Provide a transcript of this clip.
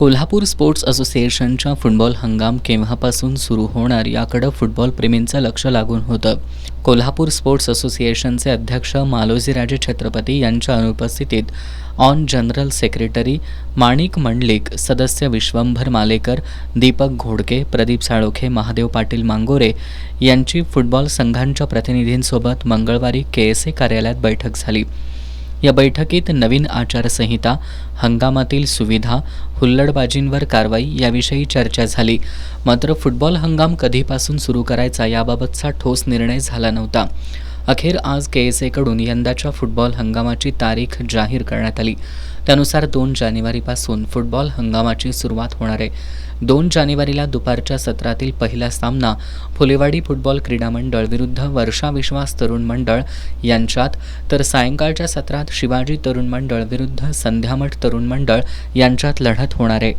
Kolhapur sports असोसिएशनच्या football हंगाम केव्हापासून सुरू होणार याकडे फुटबॉल प्रेमींचं लक्ष लागून होतं. कोल्हापूर स्पोर्ट्स असोसिएशनचे अध्यक्ष मालोजीराजे छत्रपती यांच्या अनुपस्थितीत ऑन जनरल सेक्रेटरी माणिक मंडलिक, सदस्य विश्वंभर मालेकर, दीपक घोडके, प्रदीप साळोखे, महादेव पाटील मांगोरे यांची फुटबॉल संघांच्या प्रतिनिधींसोबत मंगळवारी KSA कार्यालयात बैठक झाली. या बैठकीत नवीन आचारसंहिता, हंगामातील सुविधा, हुल्लडबाजींवर कारवाई याविषयी चर्चा झाली. मात्र फुटबॉल हंगाम कधीपासून सुरू करायचा याबाबतचा ठोस निर्णय झाला नव्हता. अखेर आज KSAकडून यंदाच्या फुटबॉल हंगामाची तारीख जाहीर करण्यात आली. त्यानुसार 2 जानेवारीपासून फुटबॉल हंगामाची सुरुवात होणार आहे. 2 जानेवारीला दुपारच्या सत्रातील पहिला सामना फुलेवाडी फुटबॉल क्रीडा मंडळ विरुद्ध वर्षा विश्वास तरुण मंडळ यांच्यात, तर सायंकाळच्या सत्रात शिवाजी तरुण मंडळ विरुद्ध संध्यामठ तरुण मंडळ यांच्यात लढत होणार आहे.